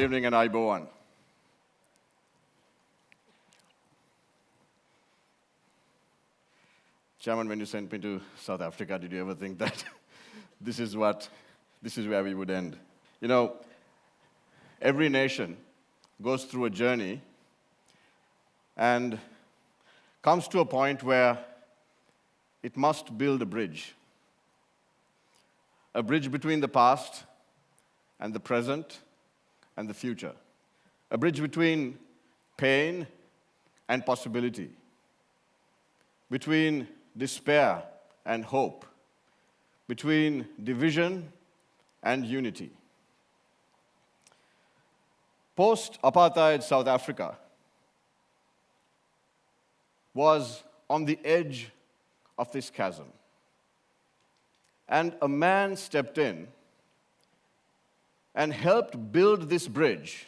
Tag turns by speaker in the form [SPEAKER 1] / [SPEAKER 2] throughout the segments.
[SPEAKER 1] evening and Aiboan. Chairman, when you sent me to South Africa, did you ever think that this is where we would end? You know, every nation goes through a journey and comes to a point where it must build a bridge between the past and the present and the future, a bridge between pain and possibility, between despair and hope, between division and unity. Post-apartheid South Africa was on the edge of this chasm. And a man stepped in and helped build this bridge,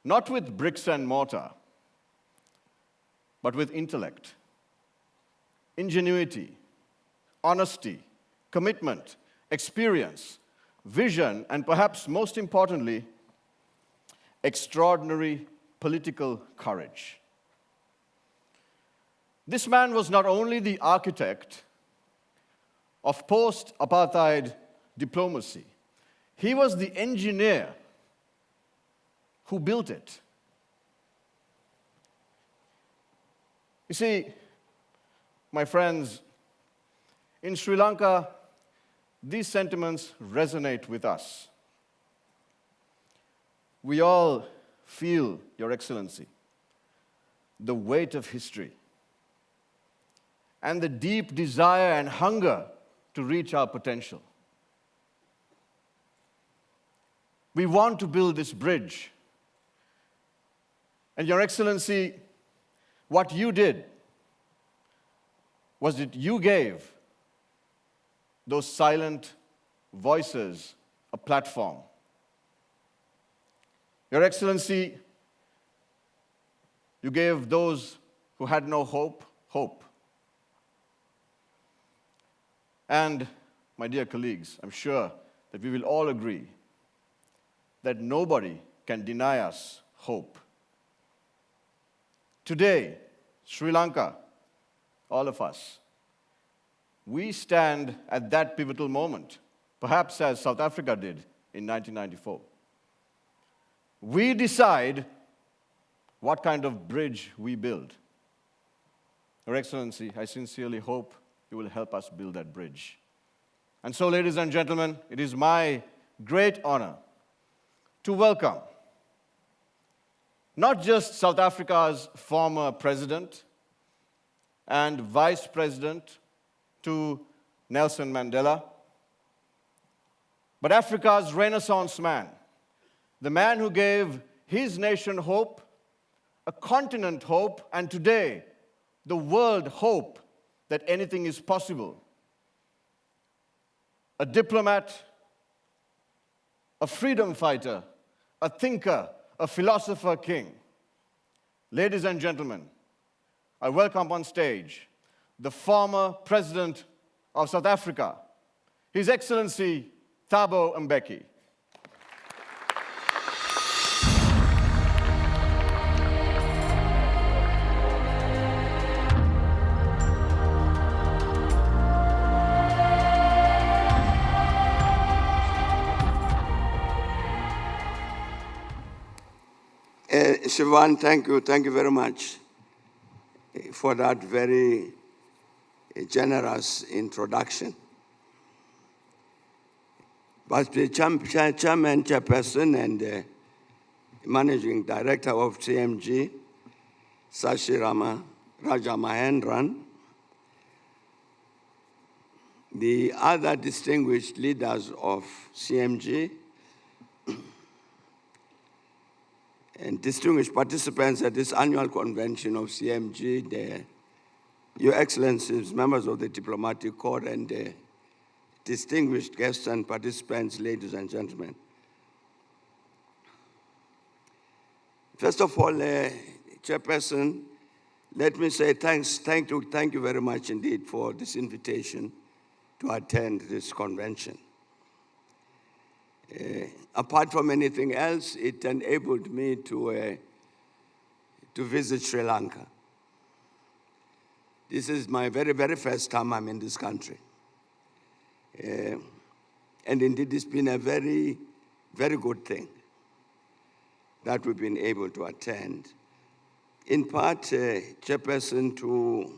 [SPEAKER 1] not with bricks and mortar, but with intellect, ingenuity, honesty, commitment, experience, vision, and perhaps most importantly, extraordinary political courage. This man was not only the architect of post-apartheid diplomacy, he was the engineer who built it. You see, my friends, in Sri Lanka, these sentiments resonate with us. We all feel, Your Excellency, the weight of history and the deep desire and hunger to reach our potential. We want to build this bridge. And Your Excellency, what you did was that you gave those silent voices a platform. Your Excellency, you gave those who had no hope, hope. And, my dear colleagues, I'm sure that we will all agree that nobody can deny us hope. Today, Sri Lanka, all of us, we stand at that pivotal moment, perhaps as South Africa did in 1994. We decide what kind of bridge we build. Your Excellency, I sincerely hope you will help us build that bridge. And so, ladies and gentlemen, it is my great honor to welcome not just South Africa's former president and vice president to Nelson Mandela, but Africa's Renaissance man, the man who gave his nation hope, a continent hope, and today, the world hope that anything is possible. A diplomat, a freedom fighter, a thinker, a philosopher king. Ladies and gentlemen, I welcome on stage the former president of South Africa, His Excellency Thabo Mbeki.
[SPEAKER 2] Siobhan, thank you very much for that very generous introduction. But the chairman, chairperson, and managing director of CMG, Sashirama Rajamahendran, the other distinguished leaders of CMG, and distinguished participants at this annual convention of CMG, Your Excellencies, members of the Diplomatic Corps, and distinguished guests and participants, ladies and gentlemen. First of all, Chairperson, let me say thank you very much indeed for this invitation to attend this convention. Apart from anything else, it enabled me to visit Sri Lanka. This is my very, very first time I'm in this country. And indeed, it's been a very, very good thing that we've been able to attend. In part, Chairperson, to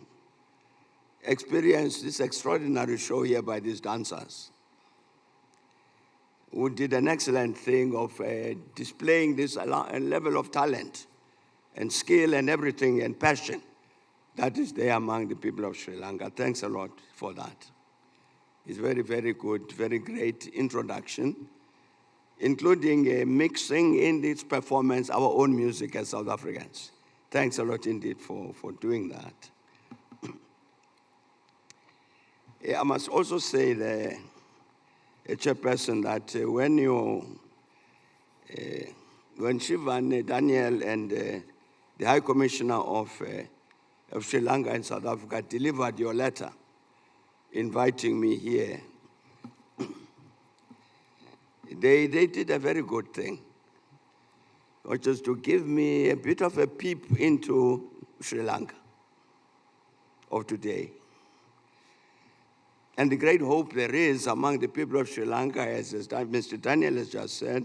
[SPEAKER 2] experience this extraordinary show here by these dancers, who did an excellent thing of displaying this level of talent and skill and everything and passion that is there among the people of Sri Lanka. Thanks a lot for that. It's very, very good, very great introduction, including mixing in this performance our own music as South Africans. Thanks a lot indeed for doing that. I must also say, Chairperson, that when Shivan, Daniel, and the High Commissioner of Sri Lanka and South Africa delivered your letter inviting me here, they did a very good thing, which is to give me a bit of a peep into Sri Lanka of today. And the great hope there is among the people of Sri Lanka, as Mr. Daniel has just said,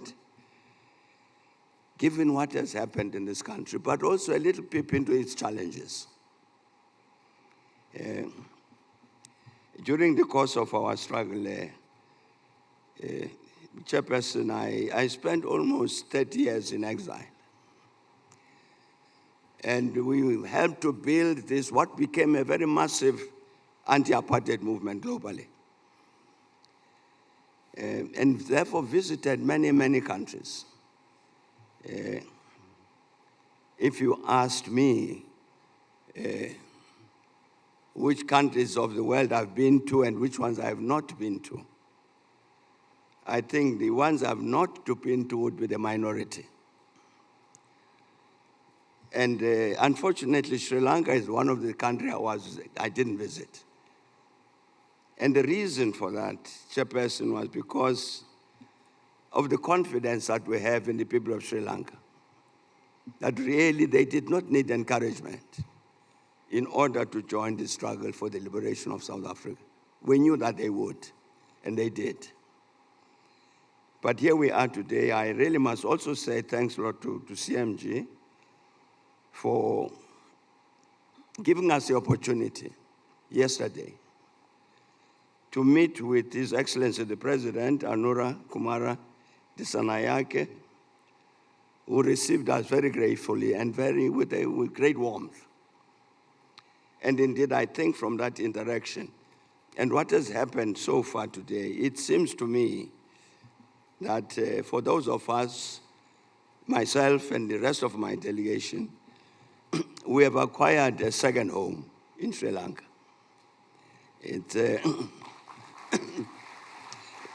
[SPEAKER 2] given what has happened in this country, but also a little peep into its challenges. During the course of our struggle, Chairperson, I spent almost 30 years in exile. And we helped to build this, what became a very massive anti-apartheid movement globally. And therefore visited many, many countries. If you asked me which countries of the world I've been to and which ones I have not been to, I think the ones I've not been to would be the minority. And unfortunately, Sri Lanka is one of the countries I didn't visit. And the reason for that, Chairperson, was because of the confidence that we have in the people of Sri Lanka, that really they did not need encouragement in order to join the struggle for the liberation of South Africa. We knew that they would, and they did. But here we are today. I really must also say thanks a lot to CMG for giving us the opportunity yesterday to meet with His Excellency the President, Anura Kumara Dissanayake, who received us very gratefully and with great warmth. And indeed, I think from that interaction and what has happened so far today, it seems to me that for those of us, myself and the rest of my delegation, we have acquired a second home in Sri Lanka.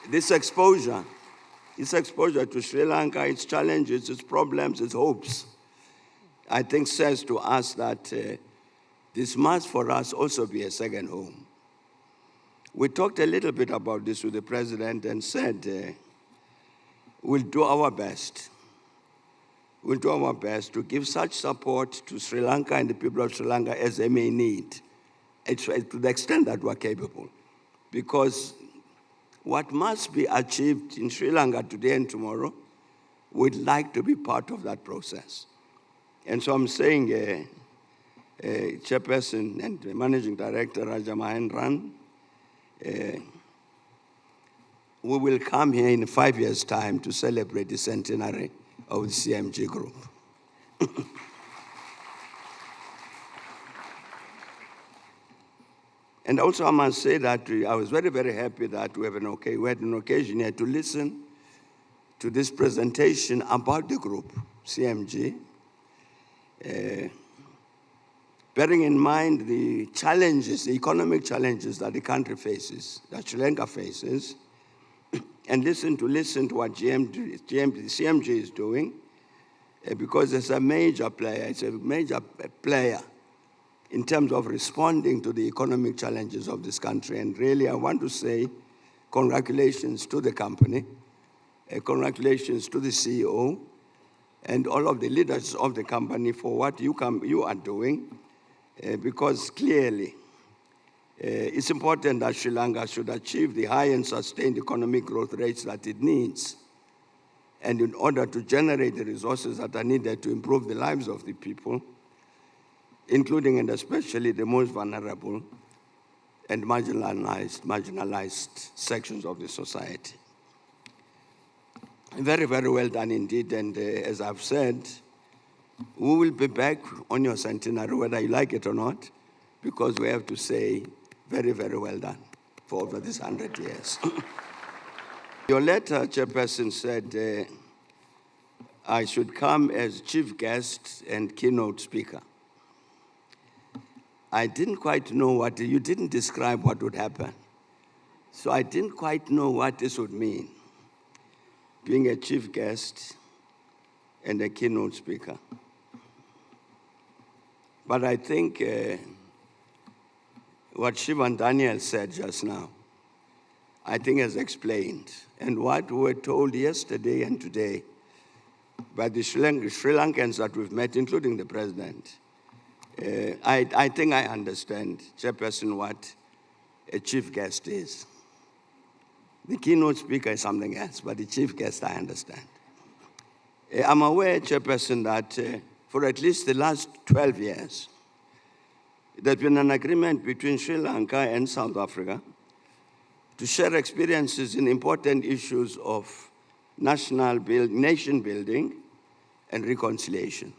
[SPEAKER 2] This exposure to Sri Lanka, its challenges, its problems, its hopes, I think says to us that this must for us also be a second home. We talked a little bit about this with the President and said we'll do our best. We'll do our best to give such support to Sri Lanka and the people of Sri Lanka as they may need, to the extent that we're capable. Because what must be achieved in Sri Lanka today and tomorrow, we'd like to be part of that process. And so I'm saying, Chairperson and Managing Director Raja Mahendran, we will come here in 5 years' time to celebrate the centenary of the CMG group. And also I must say that I was very, very happy that we had an occasion here to listen to this presentation about the group, CMG, bearing in mind the challenges, the economic challenges that the country faces, that Sri Lanka faces, and listen to what CMG is doing, because it's a major player in terms of responding to the economic challenges of this country. And really, I want to say congratulations to the company Congratulations to the CEO and all of the leaders of the company for what you are doing, because clearly it's important that Sri Lanka should achieve the high and sustained economic growth rates that it needs. And in order to generate the resources that are needed to improve the lives of the people, including and especially the most vulnerable and marginalized sections of the society. Very, very well done indeed. And as I've said, we will be back on your centenary, whether you like it or not, because we have to say very, very well done for over this 100 years. Your letter, Chairperson, said I should come as chief guest and keynote speaker. I didn't quite know you didn't describe what would happen. So I didn't quite know what this would mean, being a chief guest and a keynote speaker. But I think what Shivan Daniel said just now, I think has explained, and what we were told yesterday and today by the Sri Lankans that we've met, including the president. I think I understand, Chairperson, what a chief guest is. The keynote speaker is something else, but the chief guest I understand. I'm aware, Chairperson, that for at least the last 12 years, there's been an agreement between Sri Lanka and South Africa to share experiences in important issues of nation building and reconciliation.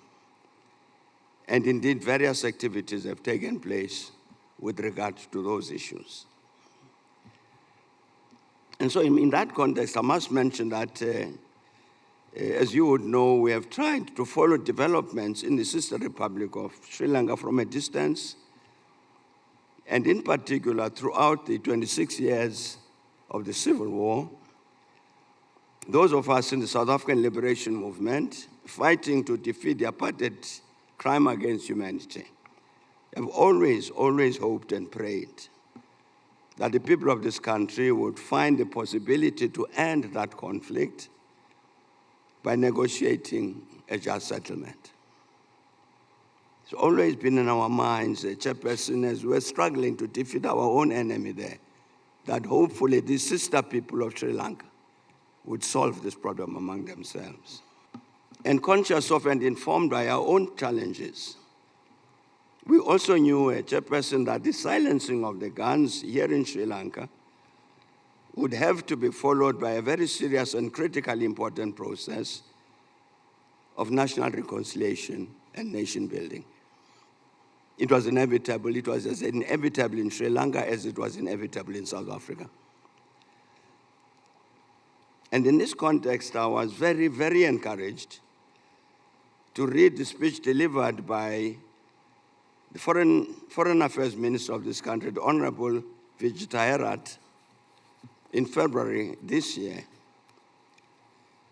[SPEAKER 2] And indeed, various activities have taken place with regard to those issues. And so in that context, I must mention that, as you would know, we have tried to follow developments in the sister republic of Sri Lanka from a distance, and in particular, throughout the 26 years of the Civil War, those of us in the South African Liberation Movement fighting to defeat the apartheid crime against humanity have always hoped and prayed that the people of this country would find the possibility to end that conflict by negotiating a just settlement. It's always been in our minds, Chairperson, as we're struggling to defeat our own enemy there, that hopefully these sister people of Sri Lanka would solve this problem among themselves. And conscious of and informed by our own challenges, we also knew, Chairperson, that the silencing of the guns here in Sri Lanka would have to be followed by a very serious and critically important process of national reconciliation and nation building. It was inevitable. It was as inevitable in Sri Lanka as it was inevitable in South Africa. And in this context, I was very, very encouraged to read the speech delivered by the Foreign Affairs Minister of this country, the Honorable Vijita Herat, in February this year,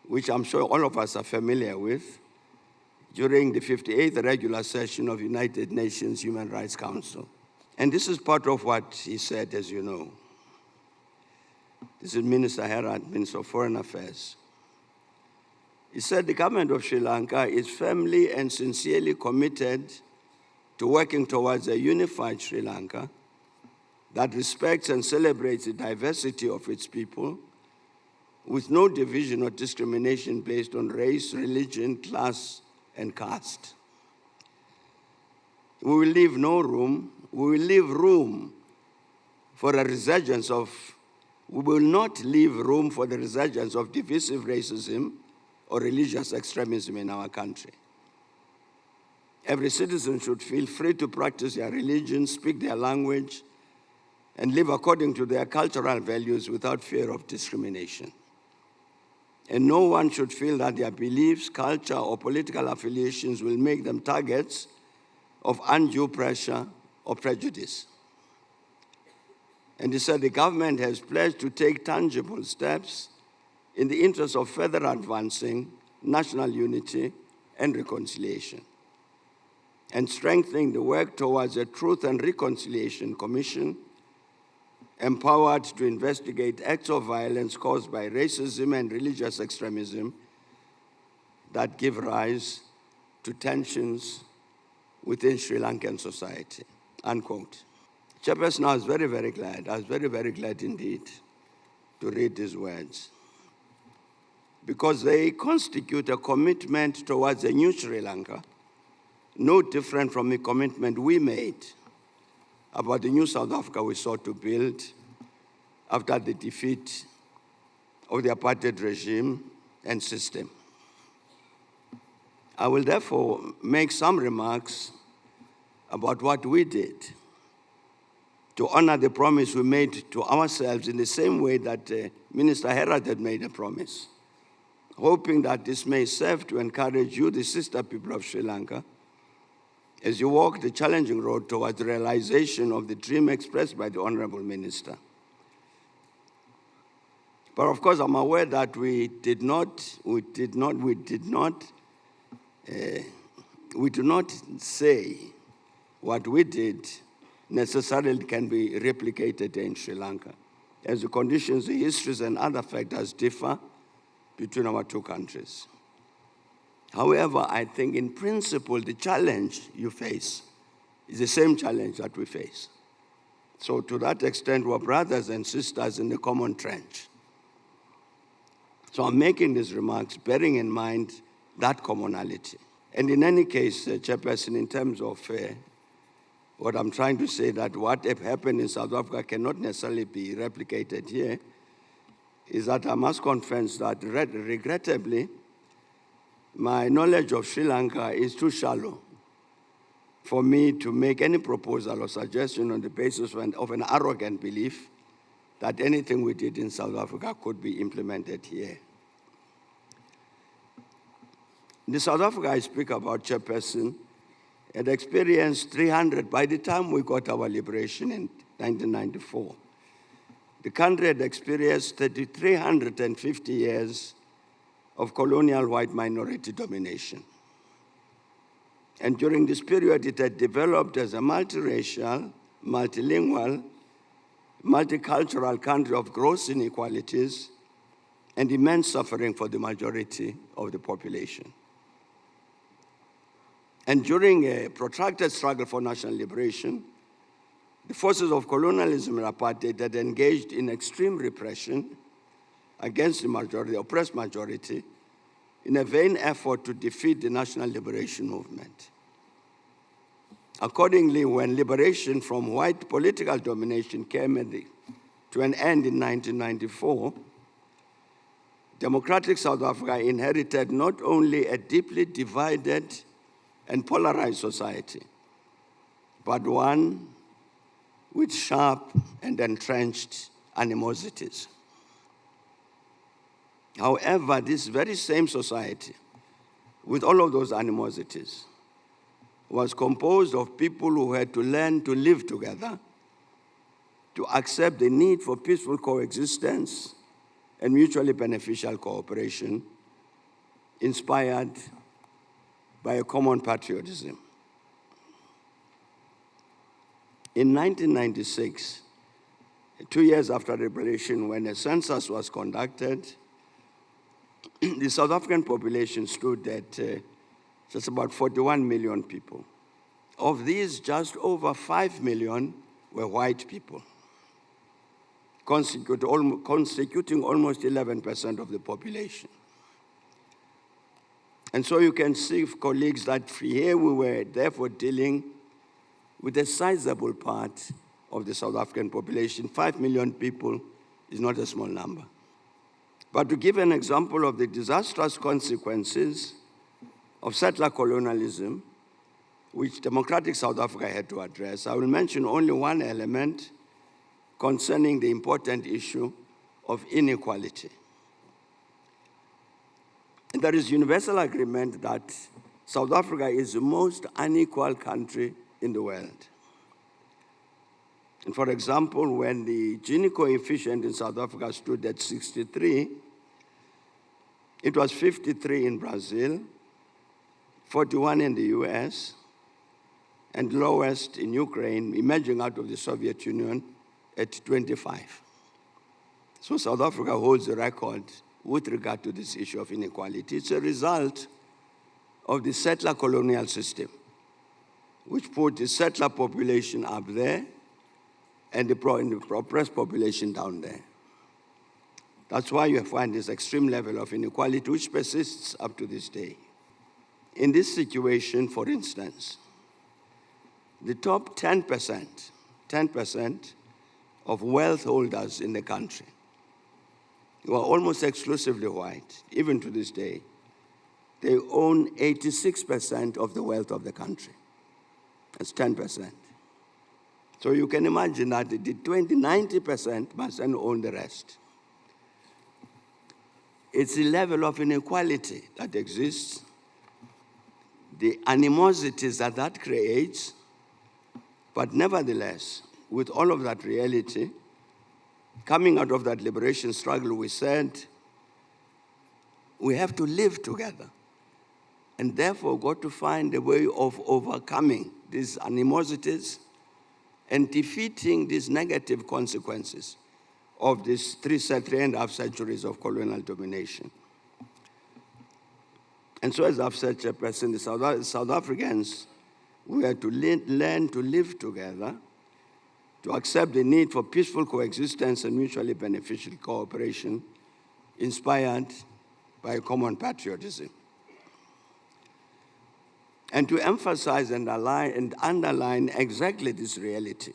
[SPEAKER 2] which I'm sure all of us are familiar with, during the 58th regular session of United Nations Human Rights Council. And this is part of what he said, as you know. This is Minister Herat, Minister of Foreign Affairs. He said the government of Sri Lanka is firmly and sincerely committed to working towards a unified Sri Lanka that respects and celebrates the diversity of its people with no division or discrimination based on race, religion, class, and caste. We will leave room for a resurgence of, we will not leave room for the resurgence of divisive racism or religious extremism in our country. Every citizen should feel free to practice their religion, speak their language, and live according to their cultural values without fear of discrimination. And no one should feel that their beliefs, culture, or political affiliations will make them targets of undue pressure or prejudice. And he said the government has pledged to take tangible steps in the interest of further advancing national unity and reconciliation, and strengthening the work towards a Truth and Reconciliation Commission empowered to investigate acts of violence caused by racism and religious extremism that give rise to tensions within Sri Lankan society, unquote. Chairperson, I was very, very glad. I was very, very glad indeed to read these words, because they constitute a commitment towards a new Sri Lanka, no different from the commitment we made about the new South Africa we sought to build after the defeat of the apartheid regime and system. I will therefore make some remarks about what we did to honor the promise we made to ourselves in the same way that Minister Herod had made a promise, hoping that this may serve to encourage you, the sister people of Sri Lanka, as you walk the challenging road towards the realization of the dream expressed by the Honorable Minister. But of course, I'm aware that we do not say what we did necessarily can be replicated in Sri Lanka, as the conditions, the histories, and other factors differ between our two countries. However, I think in principle, the challenge you face is the same challenge that we face. So to that extent, we're brothers and sisters in the common trench. So I'm making these remarks bearing in mind that commonality. And in any case, Chairperson, in terms of what I'm trying to say, that what happened in South Africa cannot necessarily be replicated here, is that I must confess that regrettably, my knowledge of Sri Lanka is too shallow for me to make any proposal or suggestion on the basis of an arrogant belief that anything we did in South Africa could be implemented here. The South Africa I speak about, Chairperson, had experienced 300, by the time we got our liberation in 1994, the country had experienced 350 years of colonial white minority domination. And during this period, it had developed as a multiracial, multilingual, multicultural country of gross inequalities and immense suffering for the majority of the population. And during a protracted struggle for national liberation, the forces of colonialism and apartheid had engaged in extreme repression against the majority, the oppressed majority, in a vain effort to defeat the national liberation movement. Accordingly, when liberation from white political domination came to an end in 1994, democratic South Africa inherited not only a deeply divided and polarized society, but one with sharp and entrenched animosities. However, this very same society, with all of those animosities, was composed of people who had to learn to live together, to accept the need for peaceful coexistence and mutually beneficial cooperation, inspired by a common patriotism. In 1996, 2 years after liberation, when a census was conducted, the South African population stood at just about 41 million people. Of these, just over 5 million were white people, constituting almost 11% of the population. And so you can see, colleagues, that here we were therefore dealing with a sizable part of the South African population. 5 million people is not a small number. But to give an example of the disastrous consequences of settler colonialism, which democratic South Africa had to address, I will mention only one element concerning the important issue of inequality. And there is universal agreement that South Africa is the most unequal country in the world. And for example, when the Gini coefficient in South Africa stood at 63, it was 53 in Brazil, 41 in the US, and lowest in Ukraine, emerging out of the Soviet Union, at 25. So South Africa holds the record with regard to this issue of inequality. It's a result of the settler colonial system, which put the settler population up there and the oppressed population down there. That's why you find this extreme level of inequality, which persists up to this day. In this situation, for instance, the top 10% of wealth holders in the country, who are almost exclusively white, even to this day, they own 86% of the wealth of the country. That's 10%. So you can imagine that the 90% must then own the rest. It's the level of inequality that exists, the animosities that that creates, but nevertheless, with all of that reality, coming out of that liberation struggle, we said, we have to live together, and therefore got to find a way of overcoming these animosities and defeating these negative consequences of these 3.5 centuries of colonial domination. And so, as I've said, Chairperson, the South Africans, we had to learn to live together, to accept the need for peaceful coexistence and mutually beneficial cooperation, inspired by common patriotism. And to emphasize and underline exactly this reality.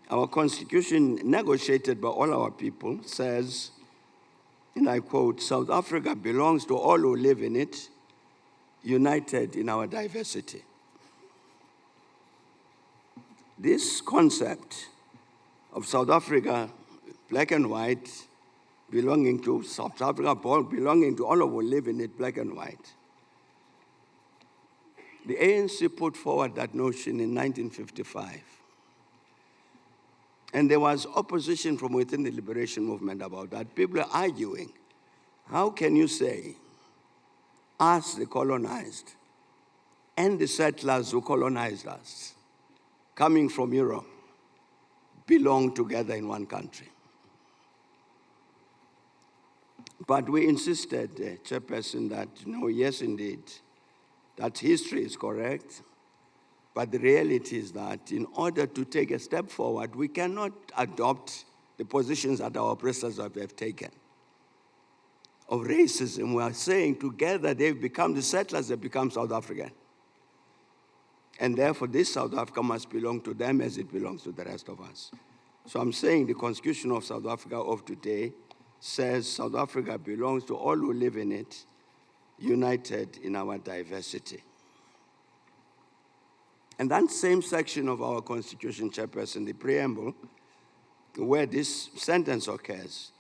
[SPEAKER 2] Our constitution, negotiated by all our people, says, and I quote, "South Africa belongs to all who live in it, united in our diversity." This concept of South Africa, black and white, belonging to South Africa, belonging to all who live in it, black and white. The ANC put forward that notion in 1955. And there was opposition from within the liberation movement about that. People are arguing, how can you say us, the colonized, and the settlers who colonized us, coming from Europe, belong together in one country? But we insisted, Chairperson, that no, yes, indeed, that history is correct, but the reality is that in order to take a step forward, we cannot adopt the positions that our oppressors have taken of racism. We are saying together they've become the settlers, they become South African. And therefore, this South Africa must belong to them as it belongs to the rest of us. So I'm saying the Constitution of South Africa of today says South Africa belongs to all who live in it, united in our diversity. And that same section of our Constitution, Chairperson, the preamble, where this sentence occurs,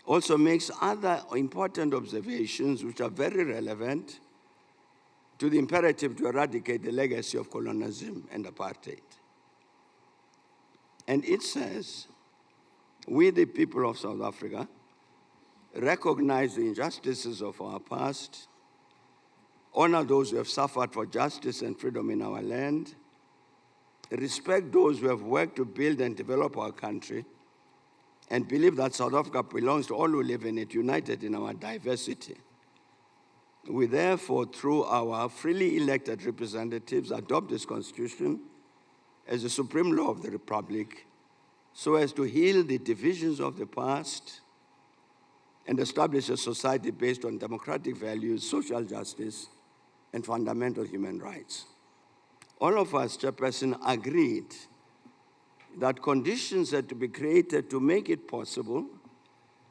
[SPEAKER 2] also makes other important observations which are very relevant to the imperative to eradicate the legacy of colonialism and apartheid. And it says, we, the people of South Africa, recognize the injustices of our past, honor those who have suffered for justice and freedom in our land, respect those who have worked to build and develop our country, and believe that South Africa belongs to all who live in it, united in our diversity. We therefore, through our freely elected representatives, adopt this Constitution as the supreme law of the Republic, so as to heal the divisions of the past and establish a society based on democratic values, social justice, and fundamental human rights. All of us, Chairperson, agreed that conditions had to be created to make it possible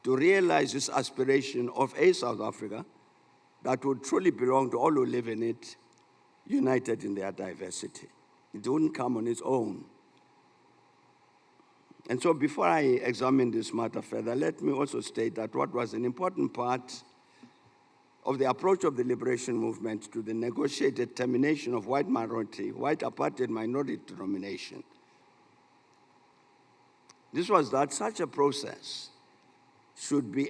[SPEAKER 2] to realize this aspiration of a South Africa that would truly belong to all who live in it, united in their diversity. It wouldn't come on its own. And so before I examine this matter further, let me also state that what was an important part of the approach of the liberation movement to the negotiated termination of white apartheid minority domination. This was that such a process should be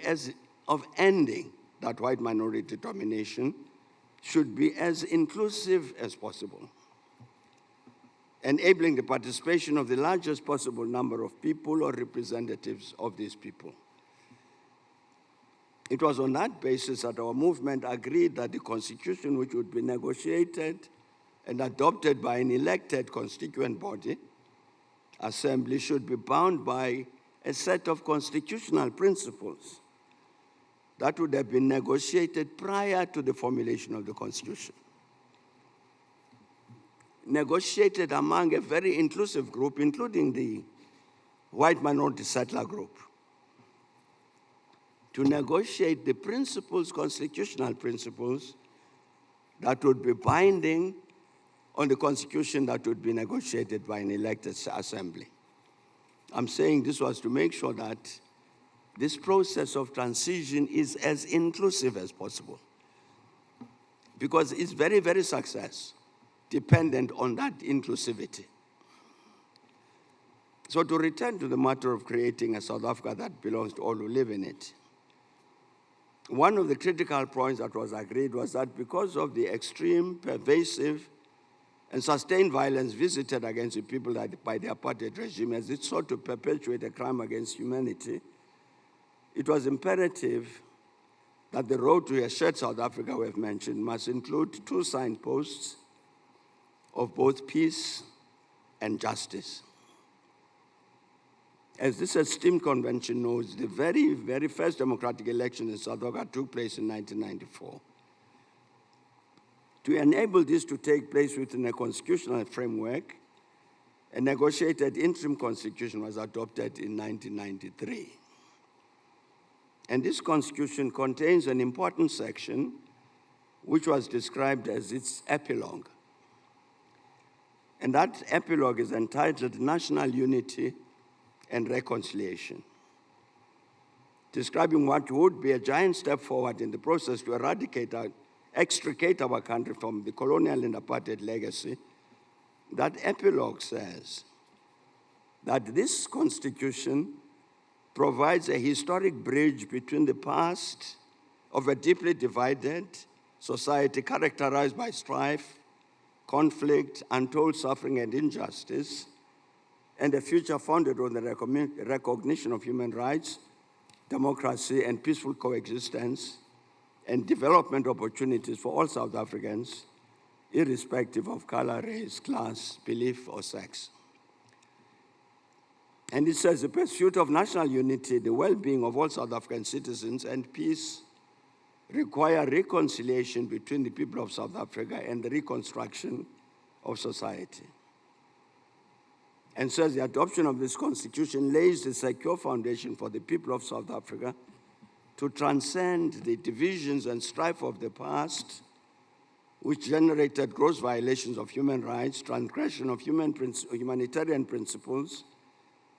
[SPEAKER 2] of ending that white minority domination should be as inclusive as possible. enabling the participation of the largest possible number of people or representatives of these people. It was on that basis that our movement agreed that the constitution, which would be negotiated and adopted by an elected constituent body, assembly, should be bound by a set of constitutional principles that would have been negotiated prior to the formulation of the constitution. Negotiated among a very inclusive group, including the white minority settler group, to negotiate the principles, constitutional principles, that would be binding on the constitution that would be negotiated by an elected assembly. I'm saying this was to make sure that this process of transition is as inclusive as possible, because its very, very success dependent on that inclusivity. So to return to the matter of creating a South Africa that belongs to all who live in it, one of the critical points that was agreed was that because of the extreme, pervasive, and sustained violence visited against the people by the apartheid regime as it sought to perpetuate a crime against humanity, it was imperative that the road to a shared South Africa we have mentioned must include two signposts of both peace and justice. As this esteemed convention knows, the very, very first democratic election in South Africa took place in 1994. To enable this to take place within a constitutional framework, a negotiated interim constitution was adopted in 1993. And this constitution contains an important section which was described as its epilogue. And that epilogue is entitled National Unity and Reconciliation, describing what would be a giant step forward in the process to extricate our country from the colonial and apartheid legacy. That epilogue says that this constitution provides a historic bridge between the past of a deeply divided society characterized by strife, conflict, untold suffering, and injustice, and a future founded on the recognition of human rights, democracy, and peaceful coexistence, and development opportunities for all South Africans, irrespective of color, race, class, belief, or sex. And it says the pursuit of national unity, the well-being of all South African citizens, and peace require reconciliation between the people of South Africa and the reconstruction of society. And says the adoption of this constitution lays the secure foundation for the people of South Africa to transcend the divisions and strife of the past, which generated gross violations of human rights, transgression of humanitarian principles,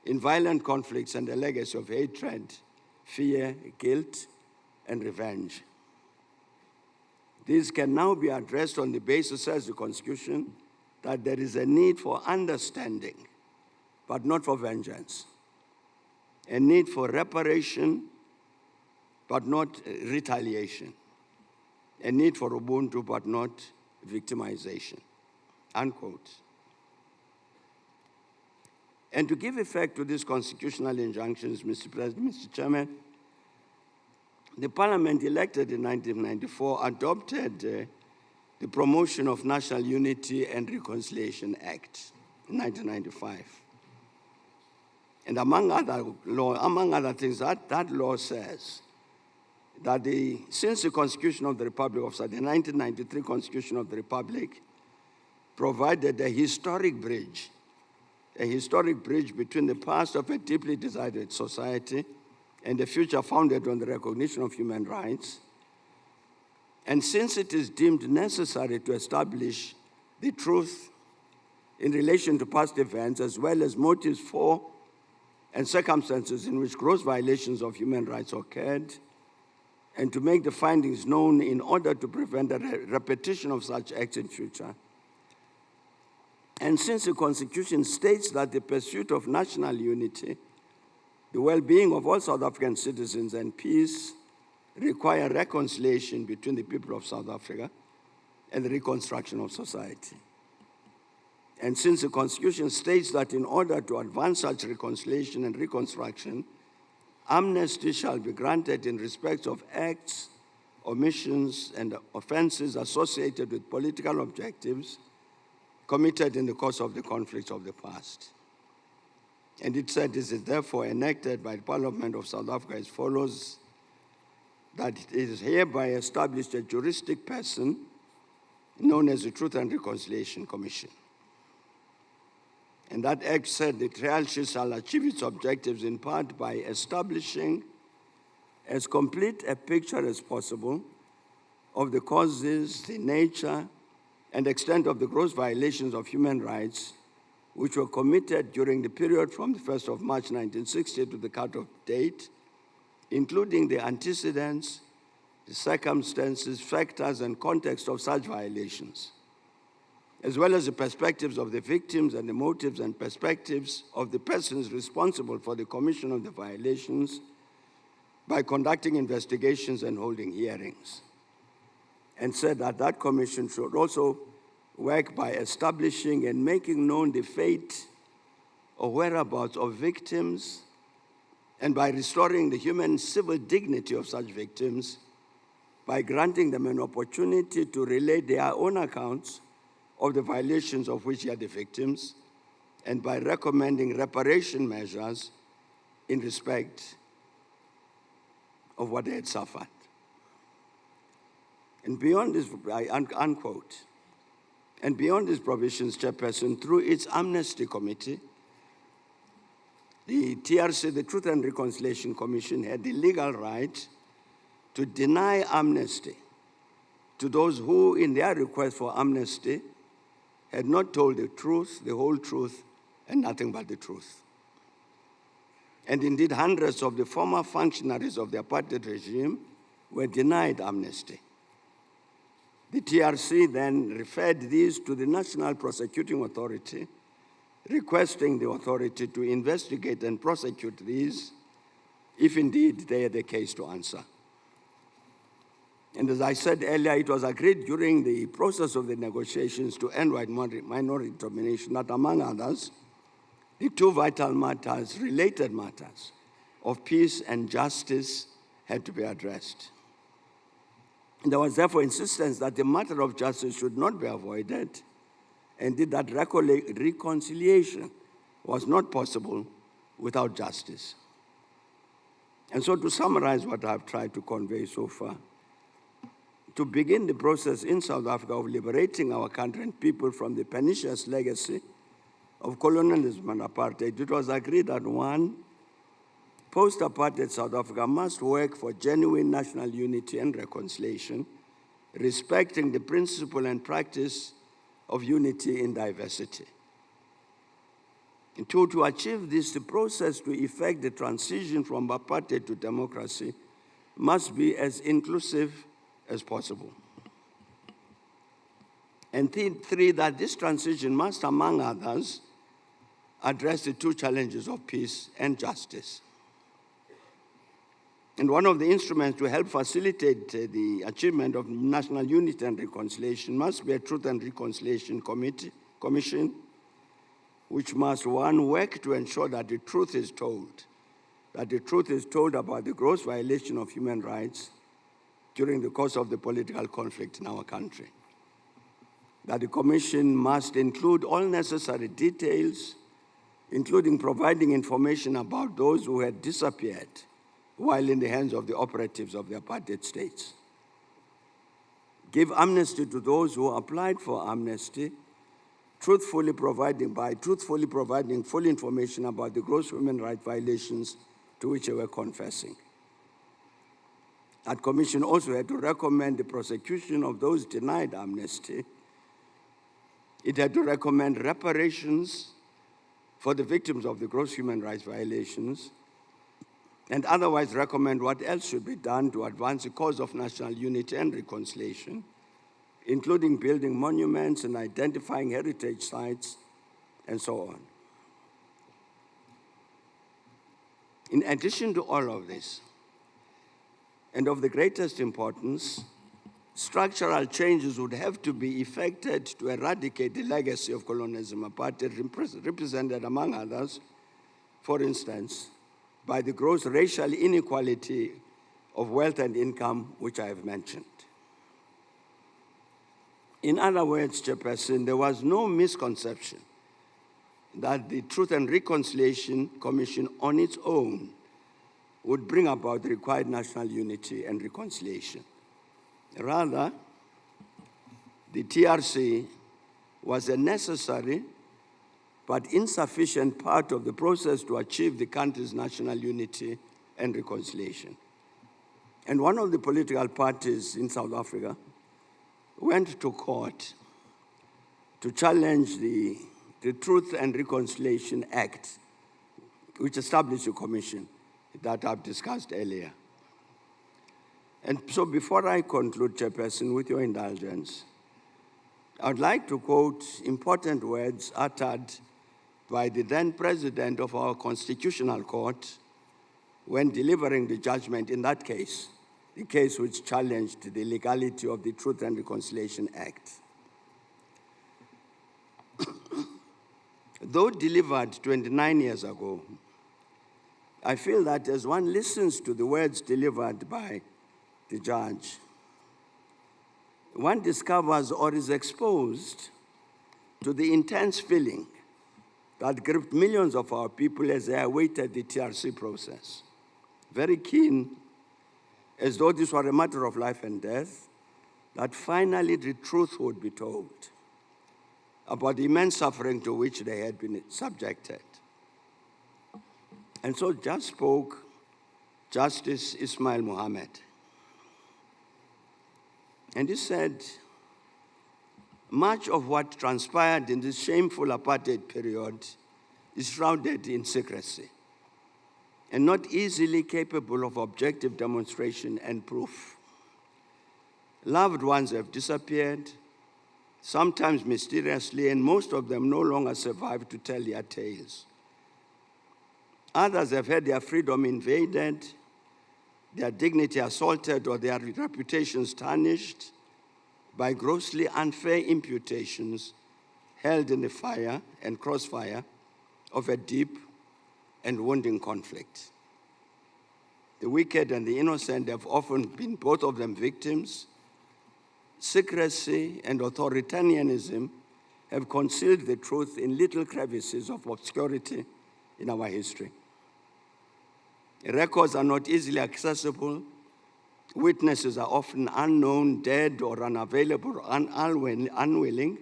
[SPEAKER 2] in violent conflicts, and a legacy of hatred, fear, guilt, and revenge. These can now be addressed on the basis, says the Constitution, that there is a need for understanding, but not for vengeance, a need for reparation, but not retaliation, a need for Ubuntu, but not victimization, unquote. And to give effect to these constitutional injunctions, Mr. President, Mr. Chairman, the Parliament elected in 1994 adopted the Promotion of National Unity and Reconciliation Act in 1995. And among other things, that law says that since the Constitution of the Republic of South, the 1993 Constitution of the Republic provided a historic bridge between the past of a deeply divided society and the future founded on the recognition of human rights. And since it is deemed necessary to establish the truth in relation to past events, as well as motives for and circumstances in which gross violations of human rights occurred, and to make the findings known in order to prevent a repetition of such acts in future. And since the Constitution states that the pursuit of national unity, the well-being of all South African citizens, and peace require reconciliation between the people of South Africa and the reconstruction of society. And since the Constitution states that in order to advance such reconciliation and reconstruction, amnesty shall be granted in respect of acts, omissions, and offenses associated with political objectives committed in the course of the conflicts of the past. And it said, this is therefore enacted by the Parliament of South Africa as follows, that it is hereby established a juristic person known as the Truth and Reconciliation Commission. And that act said the trial shall achieve its objectives in part by establishing as complete a picture as possible of the causes, the nature, and extent of the gross violations of human rights which were committed during the period from the 1st of March 1960 to the cut-off date, including the antecedents, the circumstances, factors, and context of such violations, as well as the perspectives of the victims and the motives and perspectives of the persons responsible for the commission of the violations by conducting investigations and holding hearings. And said that that commission should also work by establishing and making known the fate or whereabouts of victims and by restoring the human civil dignity of such victims by granting them an opportunity to relate their own accounts of the violations of which they are the victims and by recommending reparation measures in respect of what they had suffered. And beyond this, unquote, and beyond these provisions, Chairperson, through its amnesty committee, the TRC, the Truth and Reconciliation Commission, had the legal right to deny amnesty to those who, in their request for amnesty, had not told the truth, the whole truth, and nothing but the truth. And indeed, hundreds of the former functionaries of the apartheid regime were denied amnesty. The TRC then referred these to the National Prosecuting Authority, requesting the authority to investigate and prosecute these, if indeed they had the case to answer. And as I said earlier, it was agreed during the process of the negotiations to end white minority domination that, among others, the two vital matters, related matters, of peace and justice had to be addressed. There was therefore insistence that the matter of justice should not be avoided, and that reconciliation was not possible without justice. And so to summarize what I've tried to convey so far, to begin the process in South Africa of liberating our country and people from the pernicious legacy of colonialism and apartheid, it was agreed that one, post-apartheid South Africa must work for genuine national unity and reconciliation, respecting the principle and practice of unity in diversity. And two, to achieve this, the process to effect the transition from apartheid to democracy must be as inclusive as possible. And three, that this transition must, among others, address the two challenges of peace and justice. And one of the instruments to help facilitate the achievement of national unity and reconciliation must be a Truth and Reconciliation Commission, which must, one, work to ensure that the truth is told about the gross violation of human rights during the course of the political conflict in our country. That the Commission must include all necessary details, including providing information about those who had disappeared while in the hands of the operatives of the apartheid states. Give amnesty to those who applied for amnesty, truthfully providing full information about the gross human rights violations to which they were confessing. That commission also had to recommend the prosecution of those denied amnesty. It had to recommend reparations for the victims of the gross human rights violations, and otherwise recommend what else should be done to advance the cause of national unity and reconciliation, including building monuments and identifying heritage sites, and so on. In addition to all of this, and of the greatest importance, structural changes would have to be effected to eradicate the legacy of colonialism, apartheid, represented, among others, for instance, by the gross racial inequality of wealth and income, which I have mentioned. In other words, Chairperson, there was no misconception that the Truth and Reconciliation Commission on its own would bring about the required national unity and reconciliation. Rather, the TRC was a necessary but insufficient part of the process to achieve the country's national unity and reconciliation. And one of the political parties in South Africa went to court to challenge the Truth and Reconciliation Act, which established a commission that I've discussed earlier. And so before I conclude, Chairperson, with your indulgence, I would like to quote important words uttered by the then president of our Constitutional Court when delivering the judgment in that case, the case which challenged the legality of the Truth and Reconciliation Act. Though delivered 29 years ago, I feel that as one listens to the words delivered by the judge, one discovers or is exposed to the intense feeling that gripped millions of our people as they awaited the TRC process. Very keen, as though this were a matter of life and death, that finally the truth would be told about the immense suffering to which they had been subjected. And so just spoke Justice Ismail Mohammed. And he said, much of what transpired in this shameful apartheid period is shrouded in secrecy and not easily capable of objective demonstration and proof. Loved ones have disappeared, sometimes mysteriously, and most of them no longer survive to tell their tales. Others have had their freedom invaded, their dignity assaulted, or their reputations tarnished by grossly unfair imputations held in the fire and crossfire of a deep and wounding conflict. The wicked and the innocent have often been, both of them, victims. Secrecy and authoritarianism have concealed the truth in little crevices of obscurity in our history. Records are not easily accessible. Witnesses are often unknown, dead, or unavailable, or unwilling.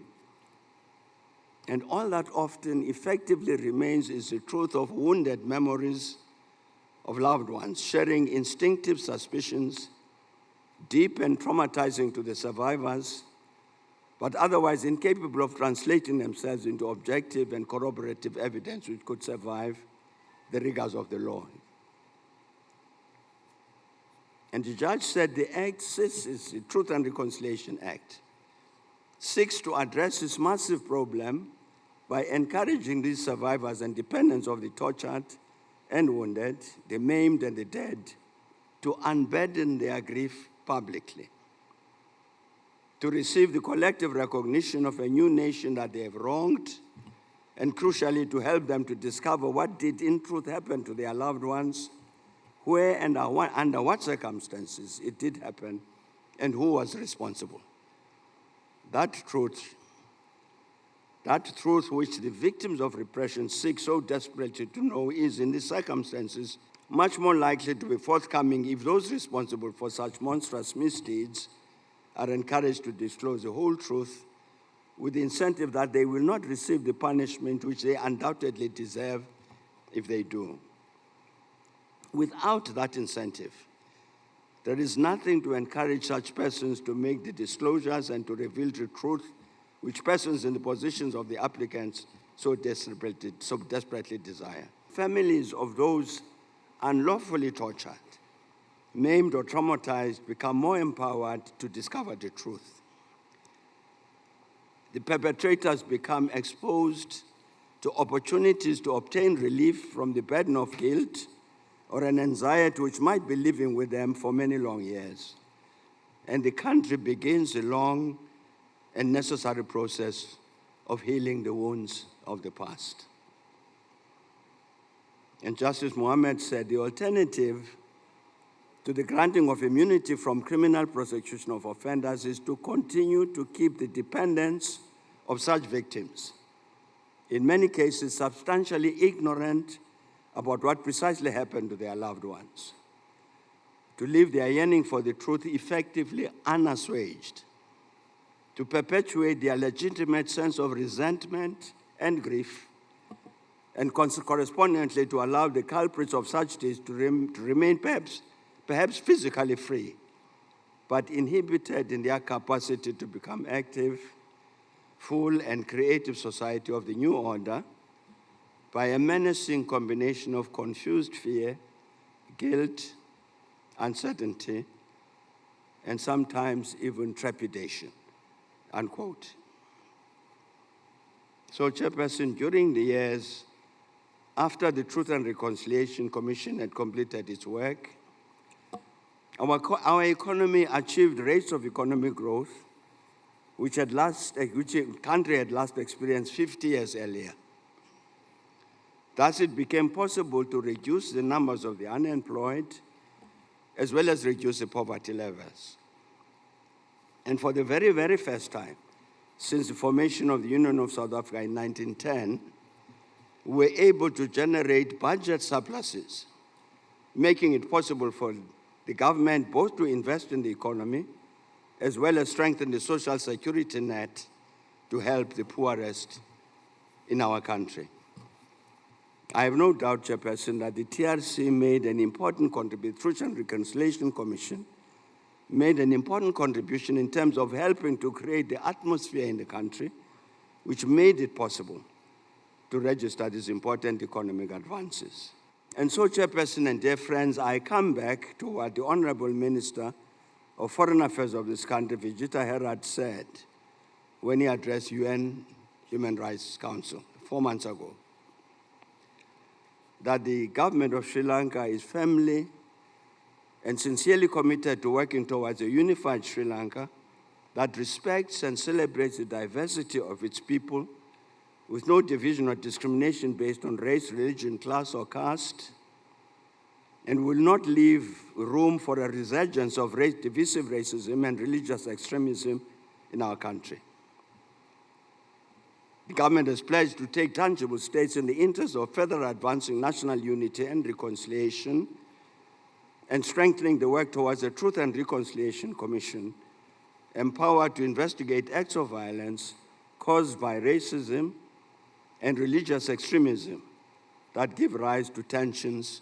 [SPEAKER 2] And all that often effectively remains is the truth of wounded memories of loved ones, sharing instinctive suspicions, deep and traumatizing to the survivors, but otherwise incapable of translating themselves into objective and corroborative evidence which could survive the rigors of the law. And the judge said the Act, the Truth and Reconciliation Act, seeks to address this massive problem by encouraging these survivors and dependents of the tortured and wounded, the maimed and the dead, to unburden their grief publicly, to receive the collective recognition of a new nation that they have wronged, and crucially, to help them to discover what did in truth happen to their loved ones, where and under what circumstances it did happen, and who was responsible. That truth which the victims of repression seek so desperately to know is, in these circumstances, much more likely to be forthcoming if those responsible for such monstrous misdeeds are encouraged to disclose the whole truth, with the incentive that they will not receive the punishment which they undoubtedly deserve if they do. Without that incentive, there is nothing to encourage such persons to make the disclosures and to reveal the truth which persons in the positions of the applicants so desperately desire. Families of those unlawfully tortured, maimed, or traumatized become more empowered to discover the truth. The perpetrators become exposed to opportunities to obtain relief from the burden of guilt or an anxiety which might be living with them for many long years. and the country begins a long and necessary process of healing the wounds of the past. And Justice Mohammed said the alternative to the granting of immunity from criminal prosecution of offenders is to continue to keep the dependents of such victims, in many cases substantially ignorant about what precisely happened to their loved ones, to leave their yearning for the truth effectively unassuaged, to perpetuate their legitimate sense of resentment and grief, and correspondingly to allow the culprits of such deeds to remain perhaps physically free, but inhibited in their capacity to become active, full, and creative society of the new order by a menacing combination of confused fear, guilt, uncertainty, and sometimes even trepidation, unquote. So, Chairperson, during the years after the Truth and Reconciliation Commission had completed its work, our economy achieved rates of economic growth which the country had last experienced 50 years earlier. Thus, it became possible to reduce the numbers of the unemployed as well as reduce the poverty levels. And for the very, very first time since the formation of the Union of South Africa in 1910, we were able to generate budget surpluses, making it possible for the government both to invest in the economy as well as strengthen the social security net to help the poorest in our country. I have no doubt, Chairperson, that the TRC made an important contribution, Truth and Reconciliation Commission made an important contribution in terms of helping to create the atmosphere in the country which made it possible to register these important economic advances. And so, Chairperson and dear friends, I come back to what the Honorable Minister of Foreign Affairs of this country, Vijita Herat, said when he addressed UN Human Rights Council 4 months ago, that the government of Sri Lanka is firmly and sincerely committed to working towards a unified Sri Lanka that respects and celebrates the diversity of its people with no division or discrimination based on race, religion, class, or caste, and will not leave room for a resurgence of divisive racism and religious extremism in our country. The government has pledged to take tangible steps in the interest of further advancing national unity and reconciliation and strengthening the work towards the Truth and Reconciliation Commission, empowered to investigate acts of violence caused by racism and religious extremism that give rise to tensions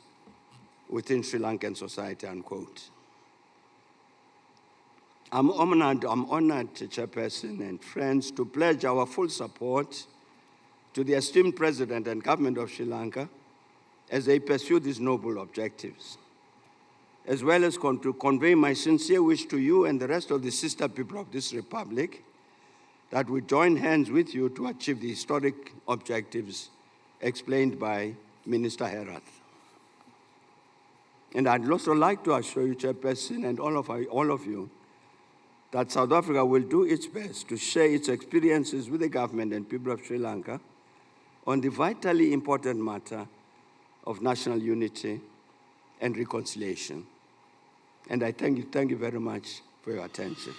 [SPEAKER 2] within Sri Lankan society, unquote. I'm honored, Chairperson and friends, to pledge our full support to the esteemed President and government of Sri Lanka as they pursue these noble objectives, as well as to convey my sincere wish to you and the rest of the sister people of this republic that we join hands with you to achieve the historic objectives explained by Minister Herat. And I'd also like to assure you, Chairperson, and all of you, that South Africa will do its best to share its experiences with the government and people of Sri Lanka on the vitally important matter of national unity and reconciliation. And I thank you very much for your attention.